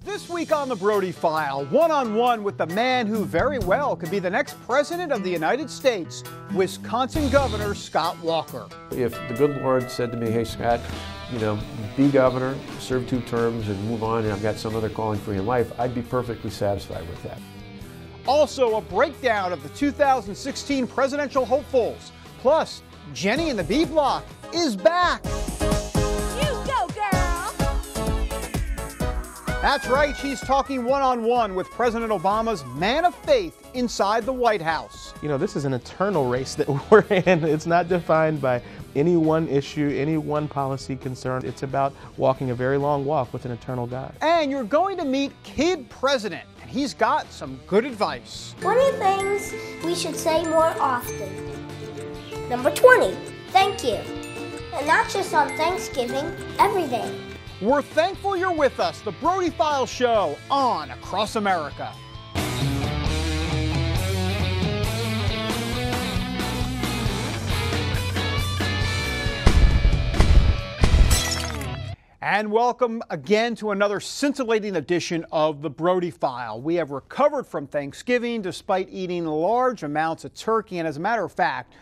This week on the Brody File, one-on-one with the man who very well could be the next president of the United States, Wisconsin Governor Scott Walker. If the good Lord said to me, hey Scott, be governor, serve 2 terms and move on, and I've got some other calling for you in life, I'd be perfectly satisfied with that. Also, a breakdown of the 2016 presidential hopefuls. Plus, Jenny in the B Block is back. That's right, she's talking one-on-one with President Obama's man of faith inside the White House. This is an eternal race that we're in. It's not defined by any one issue, any one policy concern. It's about walking a very long walk with an eternal God. And you're going to meet Kid President, and he's got some good advice. 20 things we should say more often. Number 20, thank you. And not just on Thanksgiving, every day. We're thankful you're with us. The Brody File Show on Across America. And welcome again to another scintillating edition of the Brody File. We have recovered from Thanksgiving despite eating large amounts of turkey. And as a matter of fact,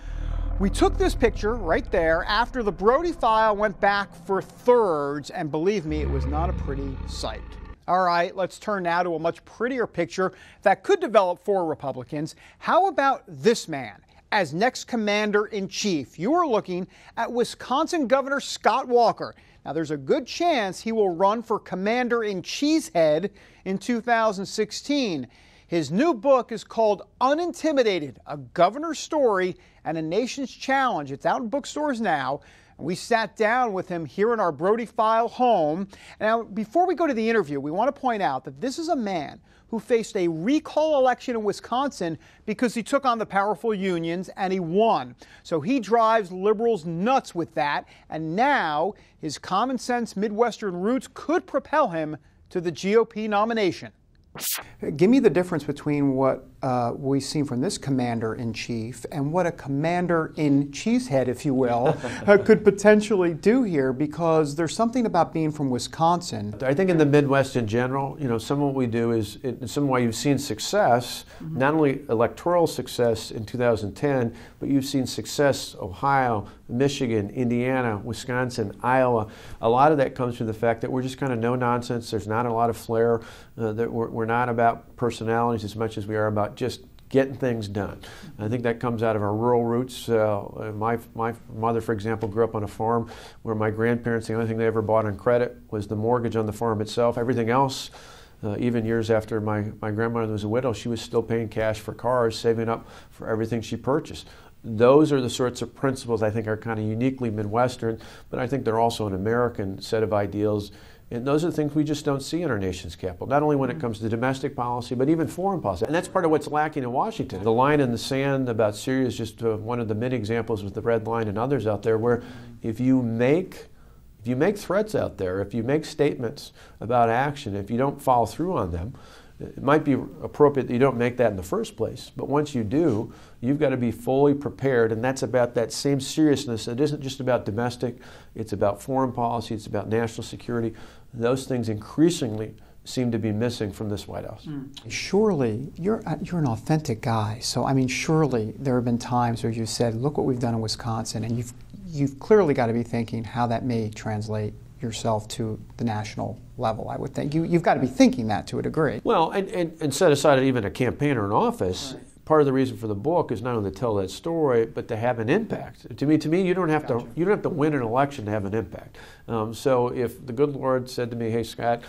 we took this picture right there after the Brody File went back for thirds, and believe me, it was not a pretty sight. All right, let's turn now to a much prettier picture that could develop for Republicans. How about this man as next commander-in-chief? You are looking at Wisconsin Governor Scott Walker. Now, there's a good chance he will run for commander-in-Cheesehead in 2016. His new book is called Unintimidated, A Governor's Story and a Nation's Challenge. It's out in bookstores now. And we sat down with him here in our Brody File home. Now, before we go to the interview, we want to point out that this is a man who faced a recall election in Wisconsin because he took on the powerful unions and he won. So he drives liberals nuts with that. And now his common sense Midwestern roots could propel him to the GOP nomination. Give me the difference between what we've seen from this commander-in-chief and what a commander-in-cheesehead, if you will, could potentially do here, because there's something about being from Wisconsin. I think in the Midwest in general, some of what we do is, in some way you've seen success, not only electoral success in 2010, but you've seen success Ohio, Michigan, Indiana, Wisconsin, Iowa. A lot of that comes from the fact that we're just kind of no nonsense. There's not a lot of flair. That we're not about personalities as much as we are about just getting things done. I think that comes out of our rural roots. My mother, for example, grew up on a farm where my grandparents, the only thing they ever bought on credit was the mortgage on the farm itself. Everything else, even years after my grandmother was a widow, she was still paying cash for cars, saving up for everything she purchased. Those are the sorts of principles I think are kind of uniquely Midwestern, but I think they're also an American set of ideals. And those are the things we just don't see in our nation's capital, not only when it comes to domestic policy, but even foreign policy. And that's part of what's lacking in Washington. The line in the sand about Syria is just one of the many examples with the red line and others out there where if you make threats out there, if you make statements about action, if you don't follow through on them, it might be appropriate that you don't make that in the first place. But once you do, you've got to be fully prepared, and that's about that same seriousness. It isn't just about domestic, it's about foreign policy, it's about national security. Those things increasingly seem to be missing from this White House. Surely, you're an authentic guy. So, surely there have been times where you said, look what we've done in Wisconsin, and you've clearly got to be thinking how that may translate yourself to the national level, I would think. You've got to be thinking that to a degree. Well, and set aside even a campaign or an office, right. Part of the reason for the book is not only to tell that story, but to have an impact. To me, you don't have to win an election to have an impact. So if the good Lord said to me, hey Scott,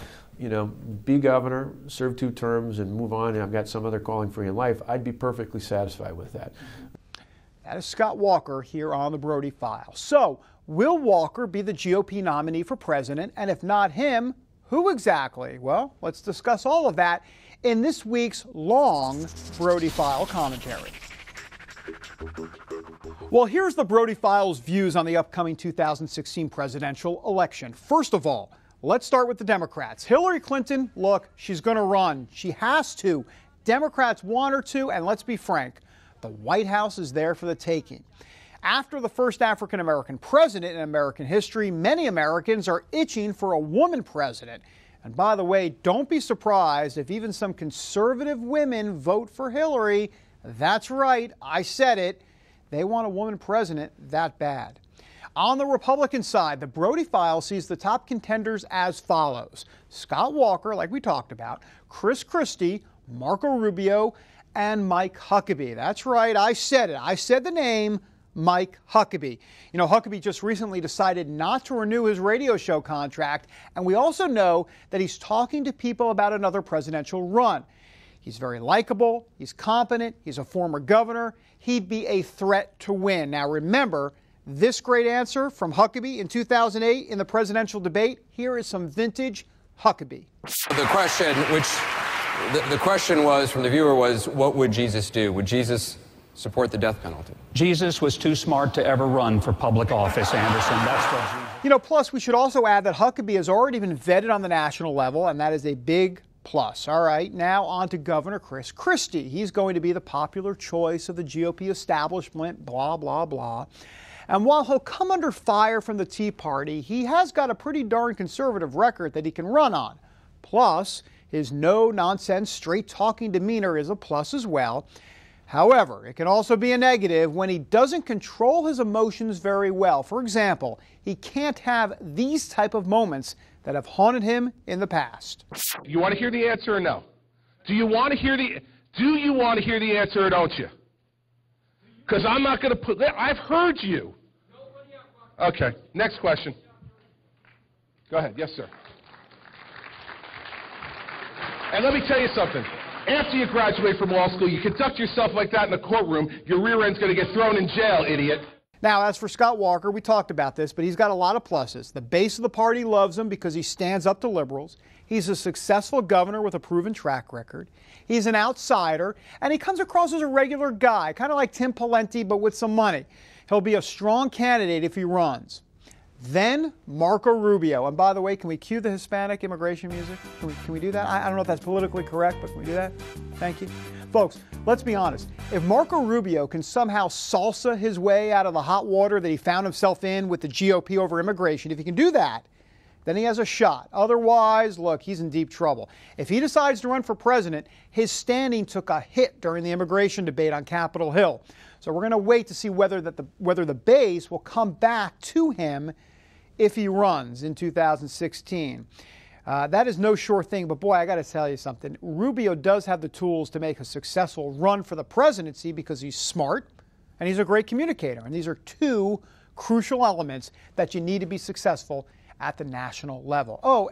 be governor, serve 2 terms and move on, and I've got some other calling for you in life, I'd be perfectly satisfied with that. That is Scott Walker here on the Brody File. So, will Walker be the GOP nominee for president? And if not him, who exactly? Well, let's discuss all of that in this week's long Brody File commentary. Well, here's the Brody File's views on the upcoming 2016 presidential election. First of all, let's start with the Democrats. Hillary Clinton, look, she's going to run. She has to. Democrats want her to, and let's be frank, the White House is there for the taking. After the first African-American president in American history, many Americans are itching for a woman president. And by the way, don't be surprised if even some conservative women vote for Hillary. That's right, I said it. They want a woman president that bad. On the Republican side, the Brody file sees the top contenders as follows: Scott Walker, like we talked about, Chris Christie, Marco Rubio, and Mike Huckabee. That's right, I said it. I said the name, Mike Huckabee. You know, Huckabee just recently decided not to renew his radio show contract, and we also know that he's talking to people about another presidential run. He's very likable, he's competent, he's a former governor. He'd be a threat to win. Now remember, this great answer from Huckabee in 2008 in the presidential debate. Here is some vintage Huckabee. The question was, from the viewer, was, what would Jesus do? Would Jesus support the death penalty? Jesus was too smart to ever run for public office, Anderson. That's what Jesus... You know, plus we should also add that Huckabee has already been vetted on the national level, and that is a big plus. All right, now on to Governor Chris Christie. He's going to be the popular choice of the GOP establishment, blah, blah, blah. And while he'll come under fire from the Tea Party, he has got a pretty darn conservative record that he can run on. Plus, his no-nonsense, straight-talking demeanor is a plus as well. However, it can also be a negative when he doesn't control his emotions very well. For example, he can't have these type of moments that have haunted him in the past. You want to hear the answer or no? Do you want to hear the answer or don't you? Because I'm not going to put... I've heard you. Okay, next question. Go ahead. Yes, sir. And let me tell you something. After you graduate from law school, you conduct yourself like that in the courtroom, your rear end's going to get thrown in jail, idiot. Now, as for Scott Walker, we talked about this, but he's got a lot of pluses. The base of the party loves him because he stands up to liberals. He's a successful governor with a proven track record. He's an outsider, and he comes across as a regular guy, kind of like Tim Pawlenty, but with some money. He'll be a strong candidate if he runs. Then Marco Rubio. And by the way, can we cue the Hispanic immigration music? Can we do that? I don't know if that's politically correct, but can we do that? Thank you. Folks, let's be honest. If Marco Rubio can somehow salsa his way out of the hot water that he found himself in with the GOP over immigration, if he can do that, then he has a shot. Otherwise, look, he's in deep trouble. If he decides to run for president, his standing took a hit during the immigration debate on Capitol Hill. So we're going to wait to see whether the base will come back to him if he runs in 2016. That is no sure thing, but boy, I got to tell you something. Rubio does have the tools to make a successful run for the presidency because he's smart and he's a great communicator. And these are two crucial elements that you need to be successful at the national level. Oh,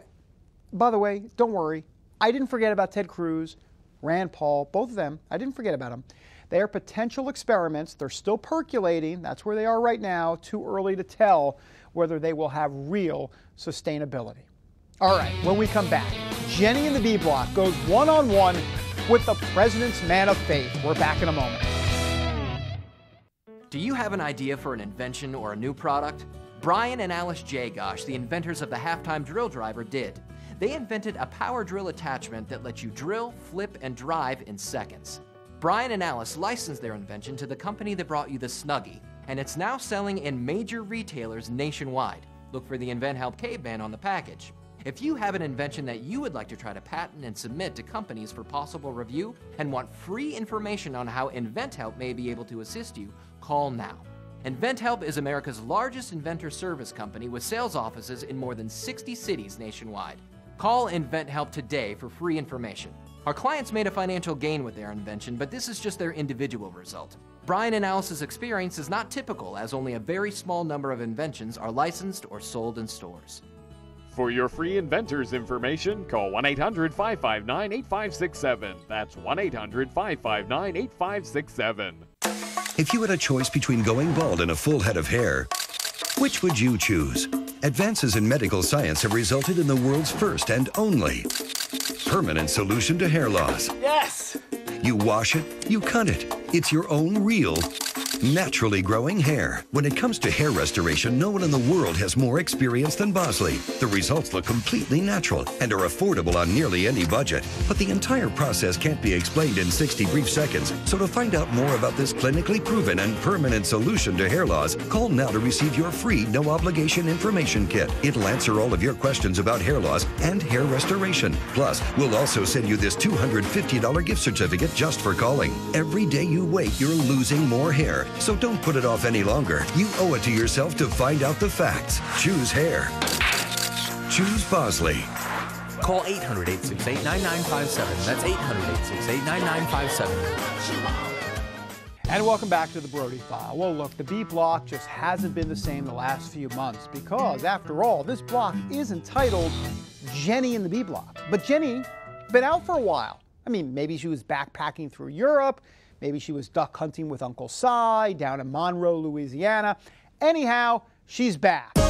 by the way, don't worry. I didn't forget about Ted Cruz, Rand Paul, both of them. I didn't forget about them. They are potential experiments. They're still percolating. That's where they are right now. Too early to tell whether they will have real sustainability. All right, when we come back, Jenny in the B Block goes one-on-one with the president's man of faith. We're back in a moment. Do you have an idea for an invention or a new product? Brian and Alice Jagosh, the inventors of the halftime drill driver, did. They invented a power drill attachment that lets you drill, flip, and drive in seconds. Brian and Alice licensed their invention to the company that brought you the Snuggie, and it's now selling in major retailers nationwide. Look for the Invent Help Caveman on the package. If you have an invention that you would like to try to patent and submit to companies for possible review and want free information on how Invent Help may be able to assist you, call now. Invent Help is America's largest inventor service company with sales offices in more than 60 cities nationwide. Call Invent Help today for free information. Our clients made a financial gain with their invention, but this is just their individual result. Brian and Alice's experience is not typical, as only a very small number of inventions are licensed or sold in stores. For your free inventors information, call 1-800-559-8567. That's 1-800-559-8567. If you had a choice between going bald and a full head of hair, which would you choose? Advances in medical science have resulted in the world's first and only permanent solution to hair loss. Yes! You wash it, you cut it. It's your own real naturally growing hair. When it comes to hair restoration, no one in the world has more experience than Bosley. The results look completely natural and are affordable on nearly any budget. But the entire process can't be explained in 60 brief seconds. So to find out more about this clinically proven and permanent solution to hair loss, call now to receive your free no-obligation information kit. It'll answer all of your questions about hair loss and hair restoration. Plus, we'll also send you this $250 gift certificate just for calling. Every day you wait, you're losing more hair. So don't put it off any longer. You owe it to yourself to find out the facts. Choose hair. Choose Bosley. Call 800-868-9957. That's 800-868-9957. And welcome back to the Brody File. Well, look, the B block just hasn't been the same the last few months because, after all, this block is entitled Jenny in the B block. But Jenny been out for a while. I mean, maybe she was backpacking through Europe. Maybe she was duck hunting with Uncle Si down in Monroe, Louisiana. Anyhow, she's back. You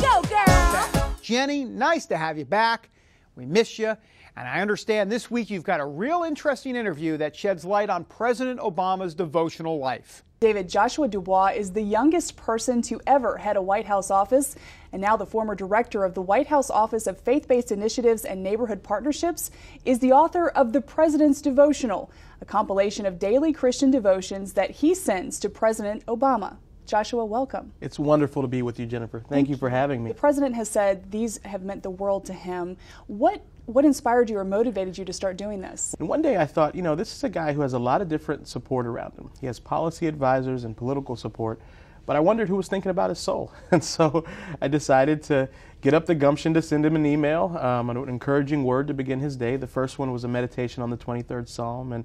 go, girl! Jenny, nice to have you back. We miss you. And I understand this week you've got a real interesting interview that sheds light on President Obama's devotional life. David, Joshua Dubois is the youngest person to ever head a White House office, and now the former director of the White House Office of Faith-Based Initiatives and Neighborhood Partnerships is the author of The President's Devotional, a compilation of daily Christian devotions that he sends to President Obama. Joshua, welcome. It's wonderful to be with you, Jennifer. Thank you for having me. The president has said these have meant the world to him. What inspired you or motivated you to start doing this? And one day I thought, you know, this is a guy who has a lot of different support around him. He has policy advisors and political support, but I wondered who was thinking about his soul. And so I decided to get up the gumption to send him an email, an encouraging word to begin his day. The first one was a meditation on the 23rd Psalm, and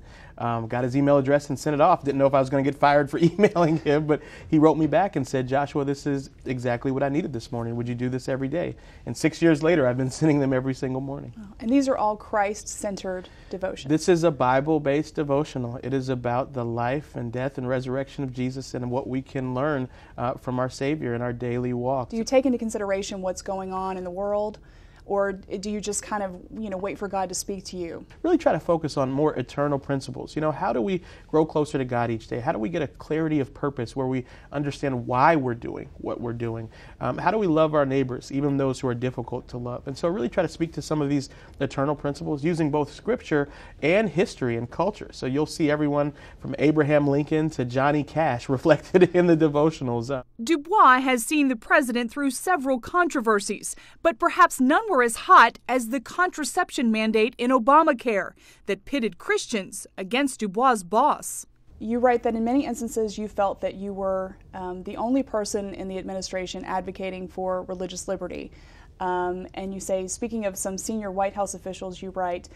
got his email address and sent it off. Didn't know if I was going to get fired for emailing him, but he wrote me back and said, Joshua, this is exactly what I needed this morning. Would you do this every day? And 6 years later, I've been sending them every single morning. Oh, and these are all Christ-centered devotions. This is a Bible-based devotional. It is about the life and death and resurrection of Jesus and what we can learn from our Savior in our daily walk. Do you take into consideration what's going on in the world, or do you just kind of, wait for God to speak to you? Really try to focus on more eternal principles. How do we grow closer to God each day? How do we get a clarity of purpose where we understand why we're doing what we're doing? How do we love our neighbors, even those who are difficult to love? And so really try to speak to some of these eternal principles using both Scripture and history and culture. So you'll see everyone from Abraham Lincoln to Johnny Cash reflected in the devotionals. Dubois has seen the president through several controversies, but perhaps none were as hot as the contraception mandate in Obamacare that pitted Christians against Dubois' boss. You write that in many instances you felt that you were the only person in the administration advocating for religious liberty. And you say, speaking of some senior White House officials, you write,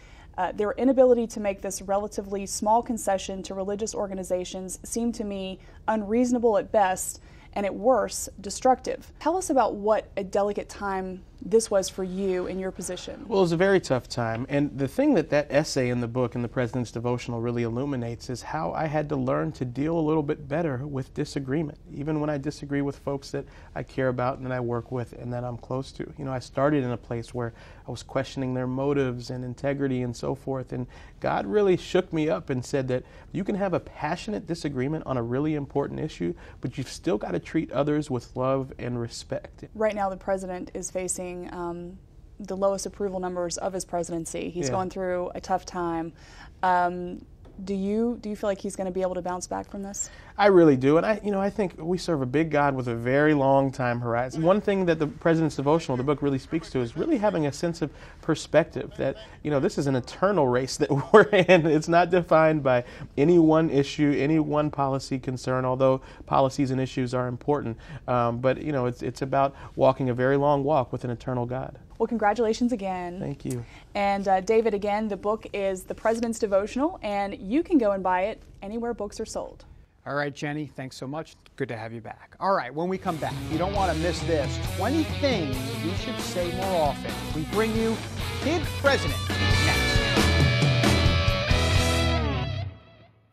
their inability to make this relatively small concession to religious organizations seemed to me unreasonable at best, and at worst, destructive. Tell us about what a delicate time this was for you in your position. Well, it was a very tough time, and the thing that essay in the book, in the President's Devotional, really illuminates is how I had to learn to deal a little bit better with disagreement, even when I disagree with folks that I care about and that I work with and that I'm close to. I started in a place where I was questioning their motives and integrity and so forth, and God really shook me up and said that you can have a passionate disagreement on a really important issue, but you've still got to treat others with love and respect. Right now the president is facing the lowest approval numbers of his presidency. He's going through a tough time. Do you feel like he's going to be able to bounce back from this? I really do, and I think we serve a big God with a very long time horizon. One thing that the President's Devotional, the book, really speaks to is really having a sense of perspective that, this is an eternal race that we're in. It's not defined by any one issue, any one policy concern, although policies and issues are important. But it's about walking a very long walk with an eternal God. Well, congratulations again. Thank you. And David, again, the book is The President's Devotional, and you can go and buy it anywhere books are sold. All right, Jenny, thanks so much. Good to have you back. All right, when we come back, you don't want to miss this. 20 things we should say more often. We bring you Kid President next.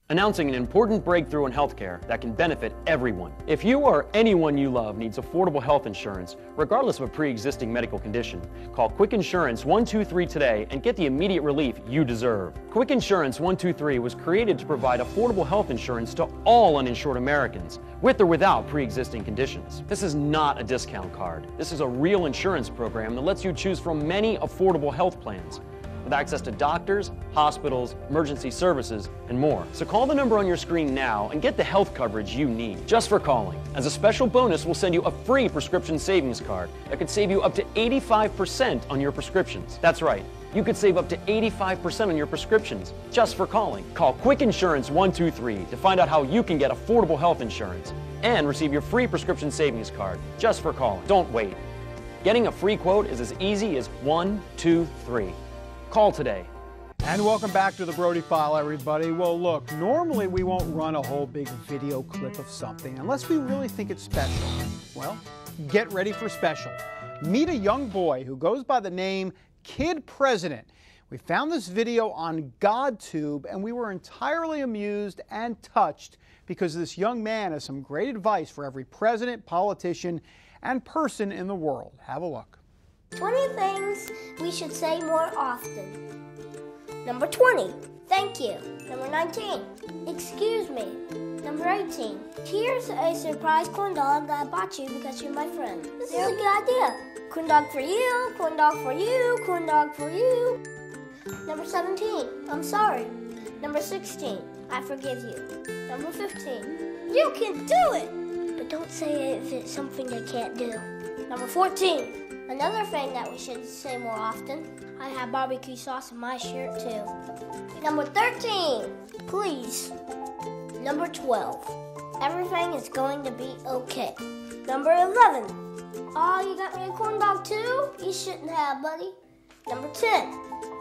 Announcing an important breakthrough in healthcare that can benefit everyone. If you or anyone you love needs affordable health insurance, regardless of a pre-existing medical condition, call Quick Insurance 123 today and get the immediate relief you deserve. Quick Insurance 123 was created to provide affordable health insurance to all uninsured Americans, with or without pre-existing conditions. This is not a discount card. This is a real insurance program that lets you choose from many affordable health plans, with access to doctors, hospitals, emergency services, and more. So call the number on your screen now and get the health coverage you need, just for calling. As a special bonus, we'll send you a free prescription savings card that could save you up to 85% on your prescriptions. That's right, you could save up to 85% on your prescriptions, just for calling. Call Quick Insurance 123 to find out how you can get affordable health insurance and receive your free prescription savings card, just for calling. Don't wait. Getting a free quote is as easy as 1, 2, 3. Call today. And welcome back to the Brody File, everybody. Well, look, normally we won't run a whole big video clip of something unless we really think it's special. Well, get ready for special. Meet a young boy who goes by the name Kid President. We found this video on GodTube, and we were entirely amused and touched because this young man has some great advice for every president, politician, and person in the world. Have a look. 20 things we should say more often. Number 20, thank you. Number 19, excuse me. Number 18, here's a surprise corn dog that I bought you because you're my friend. This is a good idea. Corn dog for you, corn dog for you, corn dog for you. Number 17, I'm sorry. Number 16, I forgive you. Number 15, you can do it. But don't say it if it's something I can't do. Number 14, another thing that we should say more often, I have barbecue sauce in my shirt too. Number 13, please. Number 12, everything is going to be okay. Number 11, oh, you got me a corn dog too? You shouldn't have, buddy. Number 10,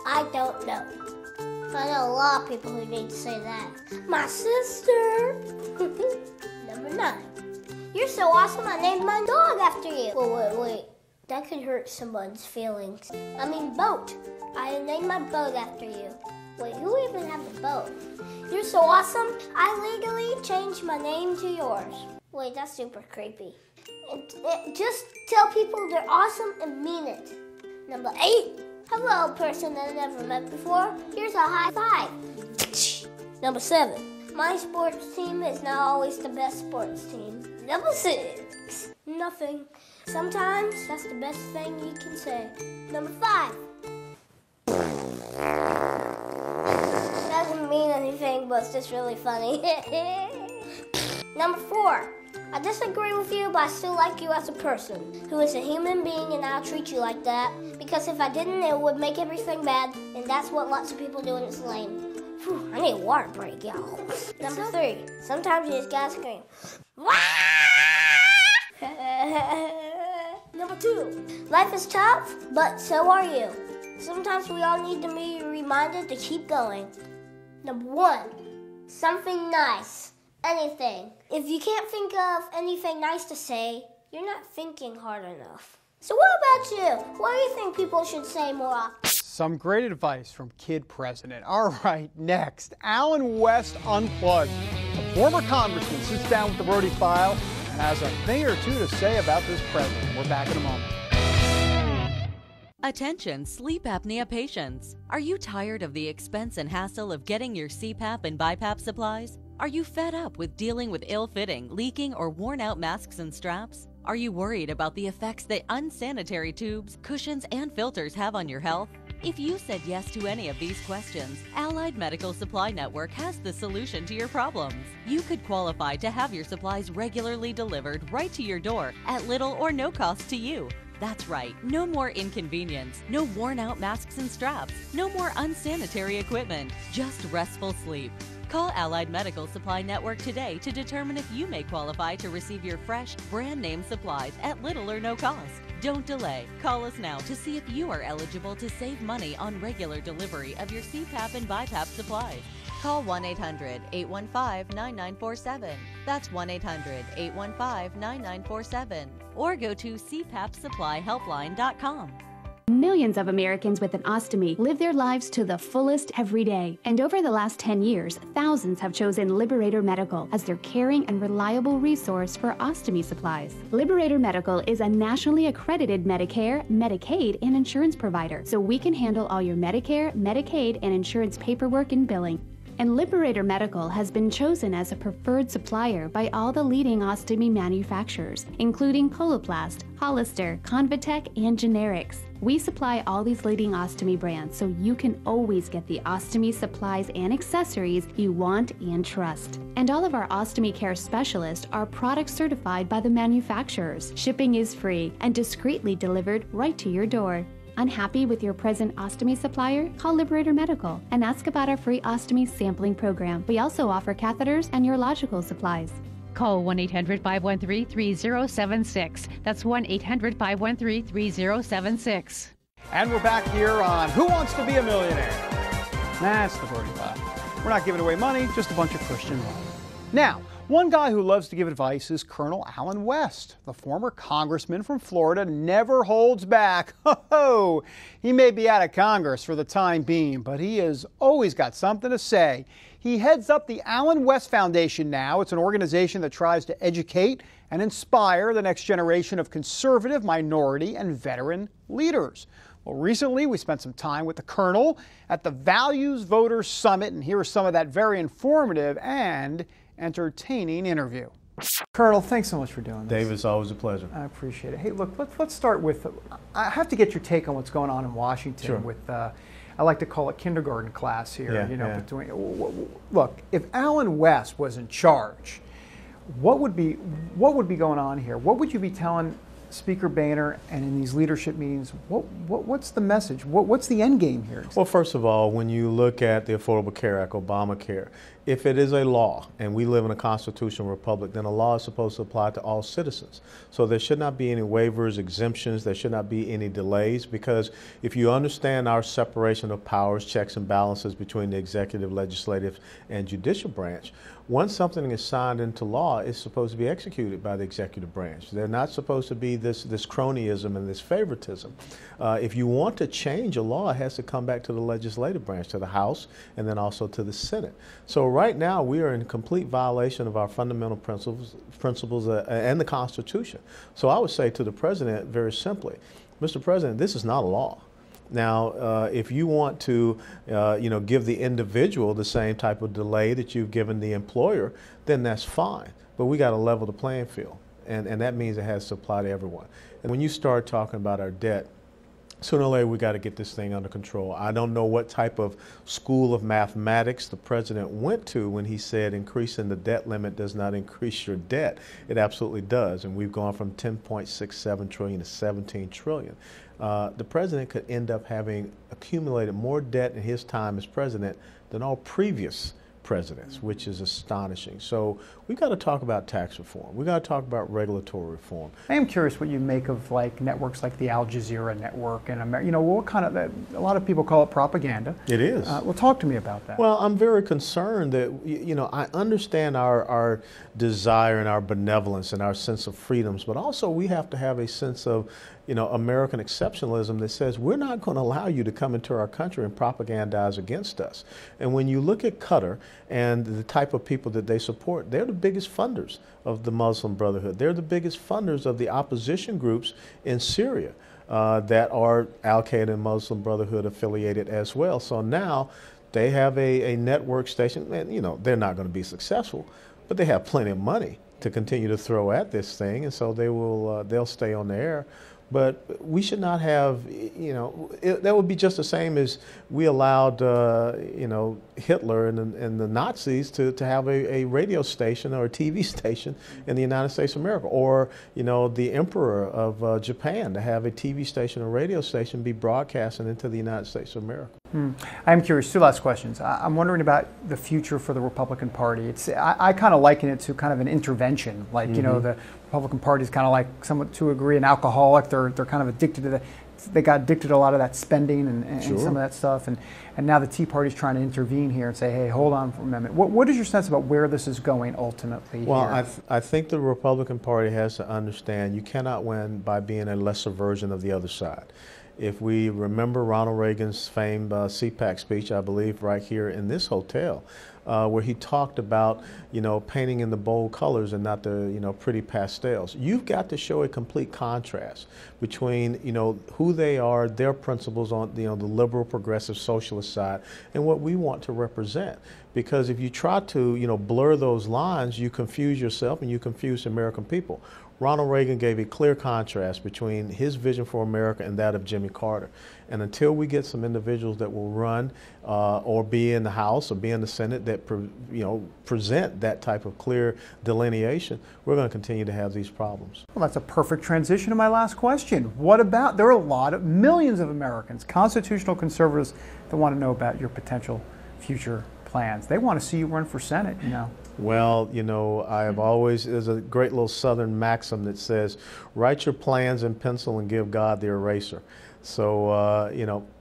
I don't know. I know a lot of people who need to say that. My sister. Number 9, you're so awesome I named my dog after you. Wait. That could hurt someone's feelings. I mean boat. I named my boat after you. Wait, who even have a boat? You're so awesome, I legally changed my name to yours. Wait, that's super creepy. Just tell people they're awesome and mean it. Number 8, hello person that I never met before. Here's a high five. Number 7, my sports team is not always the best sports team. Number 6, nothing. Sometimes that's the best thing you can say. Number 5. Doesn't mean anything, but it's just really funny. Number 4. I disagree with you, but I still like you as a person who is a human being, and I'll treat you like that. Because if I didn't, it would make everything bad, and that's what lots of people do, and it's lame. Whew, I need a water break, y'all. Number 3. Sometimes you just gotta scream. Number 2, life is tough, but so are you. Sometimes we all need to be reminded to keep going. Number 1, something nice, anything. If you can't think of anything nice to say, you're not thinking hard enough. So what about you? What do you think people should say more often? Some great advice from Kid President. All right, next, Alan West Unplugged. A former congressman sits down with the Brody File and has a thing or two to say about this president. We're back in a moment. Attention sleep apnea patients. Are you tired of the expense and hassle of getting your CPAP and BiPAP supplies? Are you fed up with dealing with ill-fitting, leaking, or worn-out masks and straps? Are you worried about the effects that unsanitary tubes, cushions, and filters have on your health? If you said yes to any of these questions, Allied Medical Supply Network has the solution to your problems. You could qualify to have your supplies regularly delivered right to your door at little or no cost to you. That's right, no more inconvenience, no worn-out masks and straps, no more unsanitary equipment, just restful sleep. Call Allied Medical Supply Network today to determine if you may qualify to receive your fresh, brand-name supplies at little or no cost. Don't delay. Call us now to see if you are eligible to save money on regular delivery of your CPAP and BiPAP supplies. Call 1-800-815-9947. That's 1-800-815-9947. Or go to cpapsupplyhelpline.com. Millions of Americans with an ostomy live their lives to the fullest every day. And over the last 10 years, thousands have chosen Liberator Medical as their caring and reliable resource for ostomy supplies. Liberator Medical is a nationally accredited Medicare, Medicaid, and insurance provider, so we can handle all your Medicare, Medicaid, and insurance paperwork and billing. And Liberator Medical has been chosen as a preferred supplier by all the leading ostomy manufacturers, including Coloplast, Hollister, Convatec, and Generics. We supply all these leading ostomy brands so you can always get the ostomy supplies and accessories you want and trust. And all of our ostomy care specialists are product certified by the manufacturers. Shipping is free and discreetly delivered right to your door. Unhappy with your present ostomy supplier? Call Liberator Medical and ask about our free ostomy sampling program. We also offer catheters and urological supplies. Call 1-800-513-3076. That's 1-800-513-3076. And we're back here on Who Wants to Be a Millionaire? That's the Brody File. We're not giving away money, just a bunch of Christian love. Now, one guy who loves to give advice is Colonel Allen West. The former congressman from Florida never holds back. Ho-ho! He may be out of Congress for the time being, but he has always got something to say. He heads up the Allen West Foundation now. It's an organization that tries to educate and inspire the next generation of conservative, minority, and veteran leaders. Well, recently we spent some time with the Colonel at the Values Voters Summit, and here is some of that very informative and entertaining interview. Colonel, thanks so much for doing this. Dave, it's always a pleasure. I appreciate it. Hey, look, let's start with, I have to get your take on what's going on in Washington. Sure. With, I like to call it kindergarten class here. Yeah, you know, yeah. Look, if Allen West was in charge, what would be going on here? What would you be telling Speaker Boehner and in these leadership meetings? What's the message? What's the end game here? Well, first of all, when you look at the Affordable Care Act, Obamacare, if it is a law, and we live in a constitutional republic, then a law is supposed to apply to all citizens. So there should not be any waivers, exemptions, there should not be any delays, because if you understand our separation of powers, checks and balances between the executive, legislative, and judicial branch, once something is signed into law, it's supposed to be executed by the executive branch. They're not supposed to be this cronyism and this favoritism. If you want to change a law, it has to come back to the legislative branch, to the House, and then also to the Senate. So right now, we are in complete violation of our fundamental principles and the Constitution. So I would say to the President very simply, Mr. President, this is not a law. Now, if you want to, give the individual the same type of delay that you've given the employer, then that's fine. But we got to level the playing field, and that means it has to apply to everyone. And when you start talking about our debt, sooner or later we got to get this thing under control. I don't know what type of school of mathematics the president went to when he said increasing the debt limit does not increase your debt. It absolutely does, and we've gone from 10.67 trillion to 17 trillion. The president could end up having accumulated more debt in his time as president than all previous presidents, which is astonishing. So we've got to talk about tax reform. We've got to talk about regulatory reform. I am curious what you make of like networks like the Al Jazeera network and what kind of, a lot of people call it propaganda. It is. Well, talk to me about that. Well, I'm very concerned that, I understand our desire and our benevolence and our sense of freedoms, but also we have to have a sense of American exceptionalism that says we're not going to allow you to come into our country and propagandize against us. And when you look at Qatar and the type of people that they support, they're the biggest funders of the Muslim Brotherhood. They're the biggest funders of the opposition groups in Syria that are Al-Qaeda and Muslim Brotherhood affiliated as well. So now they have a network station, and they're not going to be successful, but they have plenty of money to continue to throw at this thing, and so they'll stay on the air. But we should not have, that would be just the same as we allowed, Hitler and the Nazis to have a radio station or a TV station in the United States of America, or, the Emperor of Japan to have a TV station or radio station be broadcasting into the United States of America. I'm curious, two last questions. I'm wondering about the future for the Republican Party. I kind of liken it to kind of an intervention, like, the Republican Party is kind of like, somewhat to a degree, an alcoholic. They're kind of addicted to they got addicted to a lot of that spending and Sure. some of that stuff. And now the Tea Party's trying to intervene here and say, hey, hold on for a minute. What is your sense about where this is going ultimately Well, here? I think the Republican Party has to understand you cannot win by being a lesser version of the other side. if we remember Ronald Reagan's famed CPAC speech, I believe right here in this hotel, where he talked about, painting in the bold colors and not the, pretty pastels. You've got to show a complete contrast between, who they are, their principles on, the liberal, progressive, socialist side, and what we want to represent. Because if you try to, blur those lines, you confuse yourself and you confuse the American people. Ronald Reagan gave a clear contrast between his vision for America and that of Jimmy Carter. And until we get some individuals that will run or be in the House or be in the Senate that present that type of clear delineation, we're going to continue to have these problems. Well, that's a perfect transition to my last question. What about, there are a lot of millions of Americans, constitutional conservatives, that want to know about your potential future plans. They want to see you run for Senate, Well, I have always, there's a great little Southern maxim that says, write your plans in pencil and give God the eraser. So,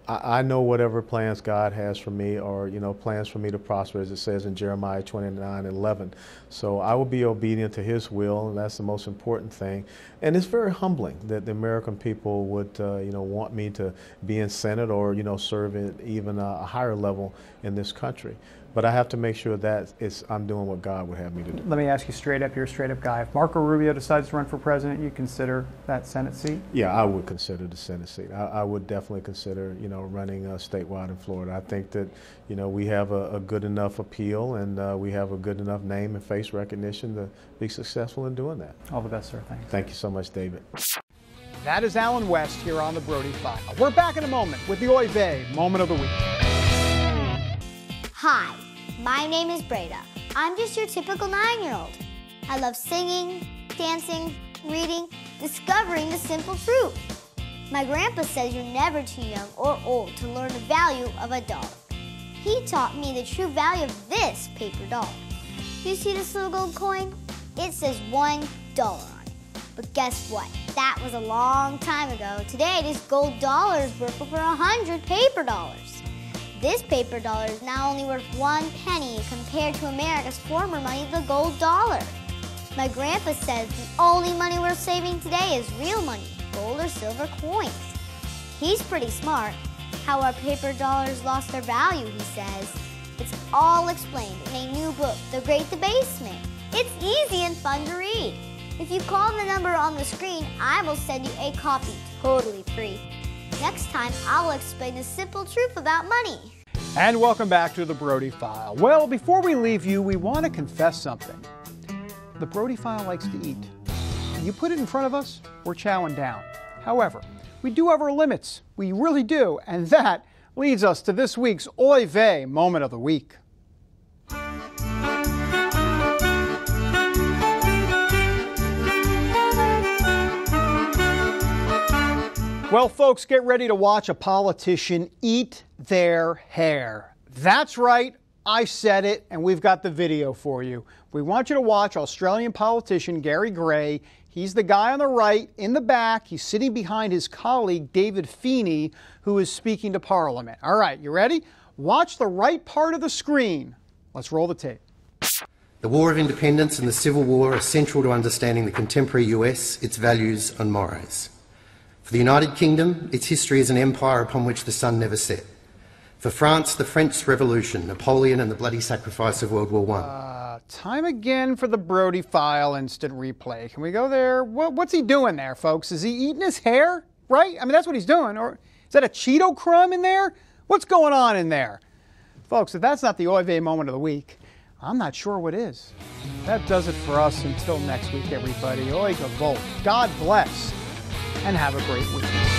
I know whatever plans God has for me, or, plans for me to prosper, as it says in Jeremiah 29:11. So I will be obedient to His will, and that's the most important thing. And it's very humbling that the American people would, want me to be in Senate or, serve at even a higher level in this country. But I have to make sure that I'm doing what God would have me to do. Let me ask you straight up, you're a straight up guy. If Marco Rubio decides to run for president, you consider that Senate seat? Yeah, I would consider the Senate seat. I would definitely consider, running statewide in Florida. I think that, we have a good enough appeal and we have a good enough name and face recognition to be successful in doing that. All the best, sir. Thanks. Thank you so much, David. That is Alan West here on the Brody File. We're back in a moment with the Oy Vey Moment of the Week. Hi, my name is Breda. I'm just your typical 9-year-old. I love singing, dancing, reading, discovering the simple truth. My grandpa says you're never too young or old to learn the value of a dollar. He taught me the true value of this paper dollar. You see this little gold coin? It says $1 on it. But guess what? That was a long time ago. Today, this gold dollar is worth over 100 paper dollars. This paper dollar is now only worth 1 penny compared to America's former money, the gold dollar. My grandpa says the only money worth saving today is real money, gold or silver coins. He's pretty smart. How our paper dollars lost their value, he says. It's all explained in a new book, The Great Debasement. It's easy and fun to read. If you call the number on the screen, I will send you a copy totally free. Next time, I will explain the simple truth about money. And welcome back to the Brody File. Well, before we leave you, we want to confess something. The Brody File likes to eat. You put it in front of us, we're chowing down. However, we do have our limits. We really do. And that leads us to this week's Oy Vey Moment of the Week. Well, folks, get ready to watch a politician eat their hair. That's right, I said it, and we've got the video for you. We want you to watch Australian politician Gary Gray. He's the guy on the right, in the back. He's sitting behind his colleague, David Feeney, who is speaking to Parliament. All right, you ready? Watch the right part of the screen. Let's roll the tape. The War of Independence and the Civil War are central to understanding the contemporary US, its values and mores. For the United Kingdom, its history is an empire upon which the sun never set. For France, the French Revolution, Napoleon and the bloody sacrifice of World War I. Time again for the Brody File instant replay. Can we go there? What's he doing there, folks? Is he eating his hair? Right? I mean, that's what he's doing. Or is that a Cheeto crumb in there? What's going on in there? Folks, if that's not the Oy Vey Moment of the Week, I'm not sure what is. That does it for us until next week, everybody. Oiga Volt. God bless. And have a great week.